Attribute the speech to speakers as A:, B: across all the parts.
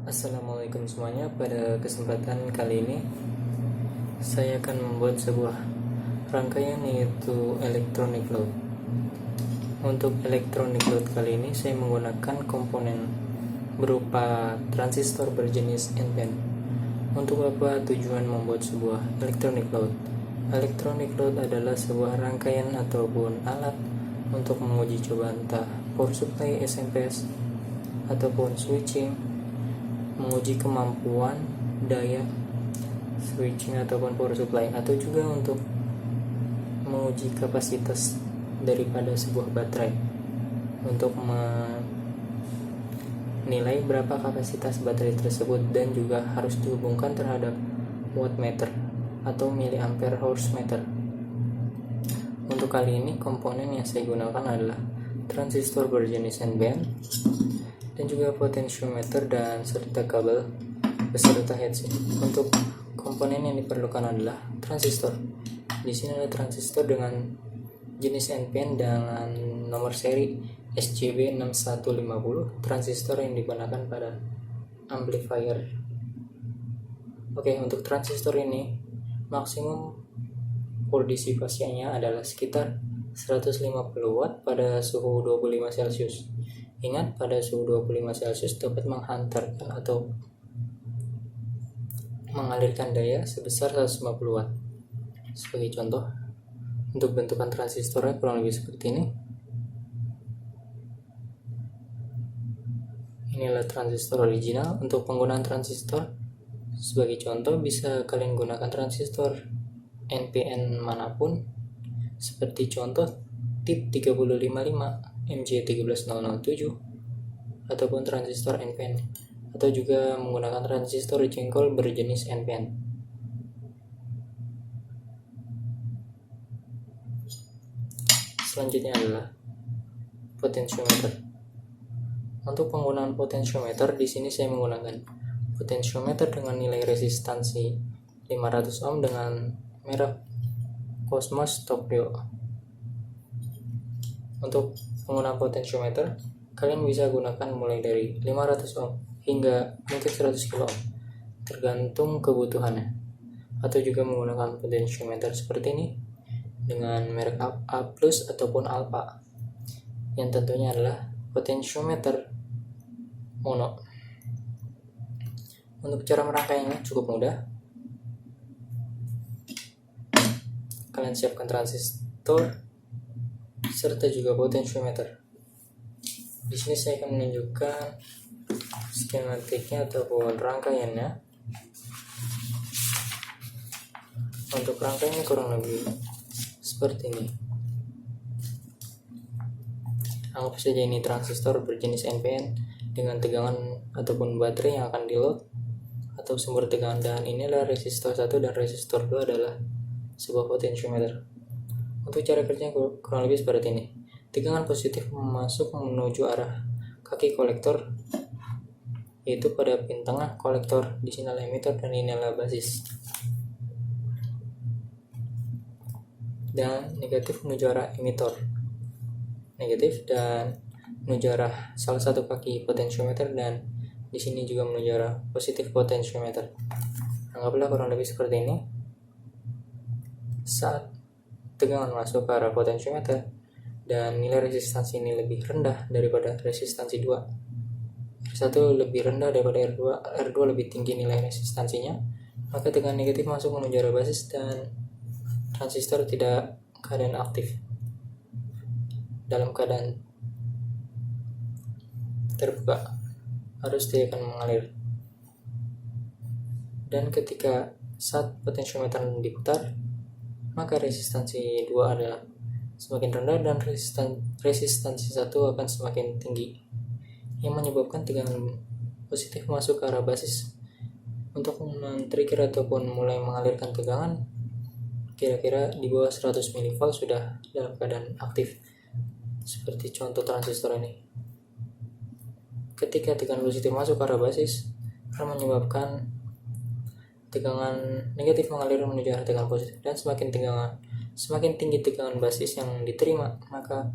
A: Assalamualaikum semuanya. Pada kesempatan kali ini saya akan membuat sebuah rangkaian yaitu electronic load. Untuk electronic load kali ini saya menggunakan komponen berupa transistor berjenis NPN. Untuk apa tujuan membuat sebuah electronic load? Electronic load adalah sebuah rangkaian ataupun alat untuk menguji coba entah power supply SMP ataupun switching, menguji kemampuan daya switching ataupun power supply, atau juga untuk menguji kapasitas daripada sebuah baterai untuk menilai berapa kapasitas baterai tersebut, dan juga harus dihubungkan terhadap wattmeter atau miliampere hours meter. Untuk kali ini komponen yang saya gunakan adalah transistor berjenis NPN dan juga potentiometer dan serta kabel beserta headset. Untuk komponen yang diperlukan adalah transistor. Di sini ada transistor dengan jenis NPN dengan nomor seri SJB6150, transistor yang digunakan pada amplifier. Oke, untuk transistor ini maksimum power disipasinya adalah sekitar 150 watt pada suhu 25 Celcius. Ingat, pada suhu 25 Celcius dapat menghantarkan atau mengalirkan daya sebesar 150 watt. Sebagai contoh, untuk bentukan transistornya kurang lebih seperti ini. Inilah transistor original. Untuk penggunaan transistor, sebagai contoh bisa kalian gunakan transistor NPN manapun, seperti contoh tip 355 MJ13007 ataupun transistor NPN, atau juga menggunakan transistor jengkol berjenis NPN. Selanjutnya adalah potentiometer. Untuk penggunaan potentiometer, di sini saya menggunakan potentiometer dengan nilai resistansi 500 ohm dengan merek Cosmos Tokyo. Untuk penggunaan potentiometer, kalian bisa gunakan mulai dari 500 ohm hingga mungkin 100 kilo ohm, tergantung kebutuhannya. Atau juga menggunakan potentiometer seperti ini dengan merek A+ ataupun Alpha, yang tentunya adalah potentiometer mono. Untuk cara merangkainya cukup mudah. Kalian siapkan transistor serta juga potentiometer. Di sini saya akan menunjukkan skematiknya ataupun rangkaiannya. Untuk rangkaiannya kurang lebih seperti ini. Anggap saja ini transistor berjenis NPN dengan tegangan ataupun baterai yang akan di-load atau sumber tegangan, dan inilah resistor 1 dan resistor 2 adalah sebuah potentiometer. Untuk cara kerjanya kurang lebih seperti ini. Tegangan positif masuk menuju arah kaki kolektor, yaitu pada pin tengah kolektor. Di sini adalah emitter dan inilah basis. Dan negatif menuju arah emitter, negatif, dan menuju arah salah satu kaki potentiometer, dan di sini juga menuju arah positif potentiometer. Anggaplah kurang lebih seperti ini. Saat tegangan masuk ke arah potentiometer dan nilai resistansi ini lebih rendah daripada resistansi 2, R1 lebih rendah daripada R2, R2 lebih tinggi nilai resistansinya, maka tegangan negatif masuk menuju arah basis dan transistor tidak keadaan aktif, dalam keadaan terbuka, arus dia akan mengalir. Dan ketika saat potentiometer diputar, maka resistansi 2 adalah semakin rendah dan resistansi 1 akan semakin tinggi, yang menyebabkan tegangan positif masuk ke arah basis untuk men-trigger ataupun mulai mengalirkan tegangan kira-kira di bawah 100 mV sudah dalam keadaan aktif, seperti contoh transistor ini. Ketika tegangan positif masuk ke arah basis akan menyebabkan tegangan negatif mengalir menuju arah tegangan positif, dan semakin tinggi tegangan basis yang diterima, maka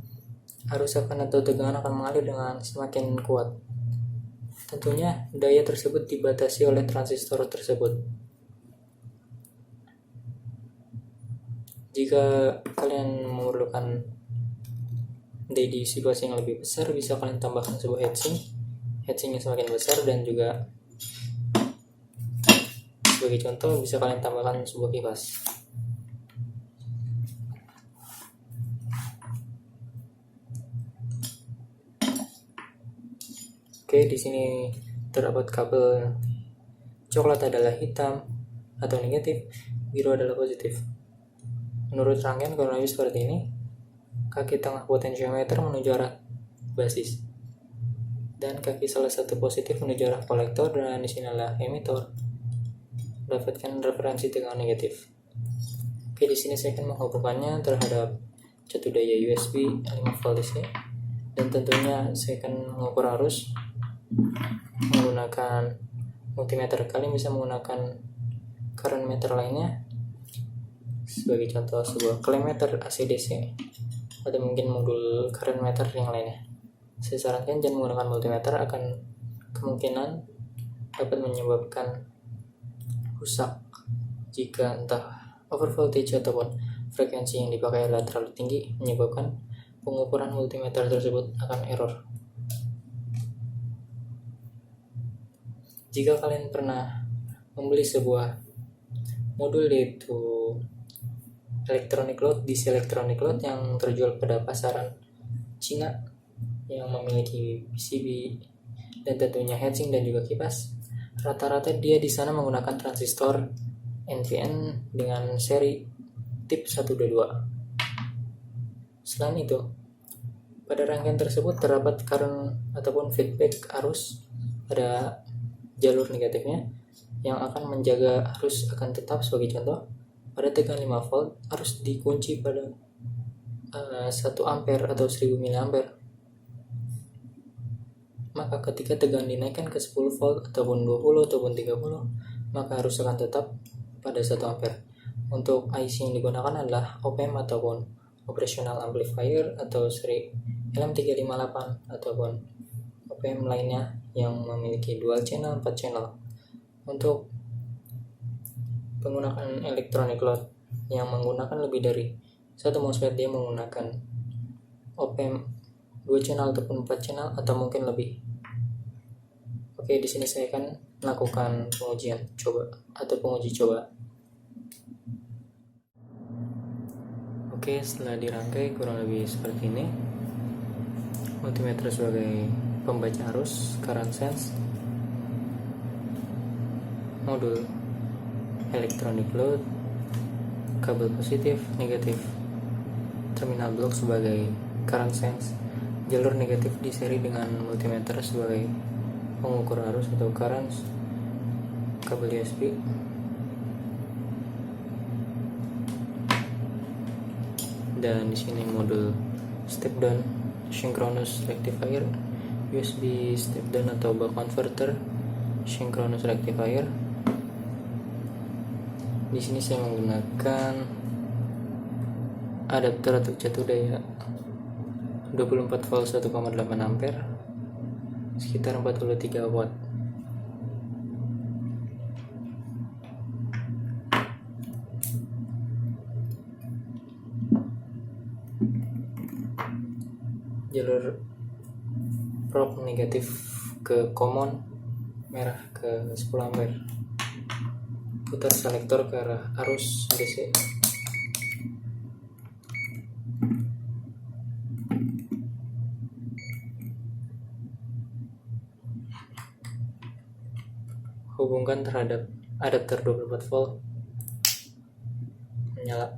A: arus akan atau tegangan akan mengalir dengan semakin kuat. Tentunya daya tersebut dibatasi oleh transistor tersebut. Jika kalian memerlukan di situasi yang lebih besar, bisa kalian tambahkan sebuah heatsing yang semakin besar, dan juga sebagai contoh bisa kalian tambahkan sebuah kipas. Oke, di sini terdapat kabel coklat adalah hitam atau negatif, biru adalah positif. Menurut rangkaian kronologis seperti ini, kaki tengah potentiometer menuju arah basis, dan kaki salah satu positif menuju arah kolektor, dan di sini adalah emitor. Dapatkan referensi tegangan negatif. Oke, di sini saya akan menghubungkannya terhadap satu daya USB 5V DC, dan tentunya saya akan mengukur arus menggunakan multimeter. Kalian bisa menggunakan current meter lainnya, sebagai contoh sebuah clamp meter AC/DC, atau mungkin modul current meter yang lainnya. Saya sarankan jangan menggunakan multimeter, akan kemungkinan dapat menyebabkan rusak jika entah over voltage ataupun frekuensi yang dipakai adalah terlalu tinggi, menyebabkan pengukuran multimeter tersebut akan error. Jika kalian pernah membeli sebuah modul, yaitu electronic load, DC electronic load yang terjual pada pasaran Cina, yang memiliki PCB dan tentunya heatsink dan juga kipas, rata-rata dia di sana menggunakan transistor NPN dengan seri tip 122. Selain itu, pada rangkaian tersebut terdapat current ataupun feedback arus pada jalur negatifnya, yang akan menjaga arus akan tetap. Sebagai contoh, pada tegangan 5V arus dikunci pada 1 ampere atau 1000 mA. Maka ketika tegangan dinaikkan ke 10V ataupun 20 ataupun 30, maka arus akan tetap pada 1 ampere. Untuk IC yang digunakan adalah op-amp ataupun operational amplifier atau seri LM358 ataupun op-amp lainnya yang memiliki dual channel, 4 channel. Untuk penggunaan electronic load yang menggunakan lebih dari 1 MOSFET, dia menggunakan op-amp 2 channel ataupun 4 channel atau mungkin lebih. Oke, di sini saya akan melakukan penguji coba. Oke, setelah dirangkai kurang lebih seperti ini. Multimeter sebagai pembaca arus, current sense, modul electronic load, kabel positif, negatif, terminal block sebagai current sense, jalur negatif di seri dengan multimeter sebagai pengukur arus atau current, kabel USB, dan di sini modul step down, synchronous rectifier, USB step down atau buck converter, synchronous rectifier. Di sini saya menggunakan adapter untuk jatuh daya 24 volt 1,8 ampere sekitar 43 watt. Jalur probe negatif ke common, merah ke 10 ampere. Putar selektor ke arah arus DC. Hubungkan terhadap adapter 24 volt, menyala.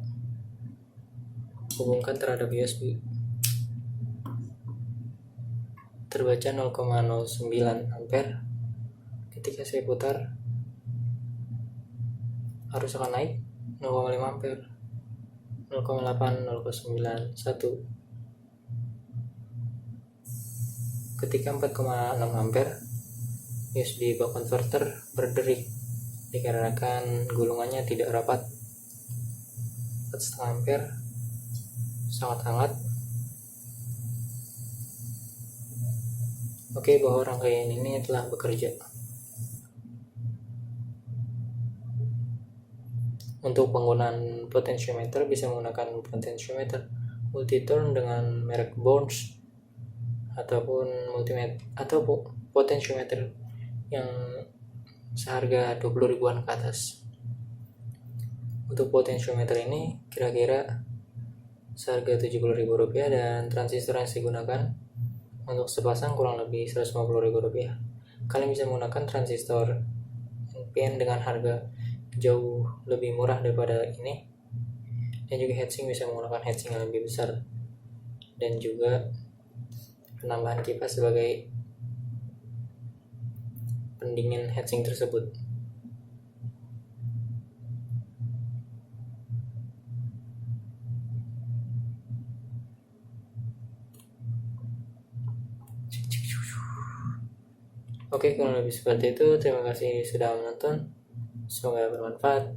A: Hubungkan terhadap USB, terbaca 0,09 ampere. Ketika saya putar, arus akan naik 0,5 ampere, 0,8, 0,9, 1. Ketika 4,6 ampere, USB buck converter berderi dikarenakan gulungannya tidak rapat. 4,5 ampere, sangat hangat. Oke, bahwa rangkaian ini telah bekerja. Untuk penggunaan potentiometer bisa menggunakan potentiometer multi-turn dengan merek Bourns ataupun potentiometer yang seharga 20 ribuan ke atas. Untuk potentiometer ini kira-kira seharga 70 ribu rupiah, dan transistor yang saya gunakan untuk sepasang kurang lebih 150 ribu rupiah. Kalian bisa menggunakan transistor NPN dengan harga jauh lebih murah daripada ini, dan juga heatsink bisa menggunakan heatsink yang lebih besar, dan juga penambahan kipas sebagai pendingin heatsink tersebut. Oke, kurang lebih seperti itu. Terima kasih sudah menonton. Semoga bermanfaat.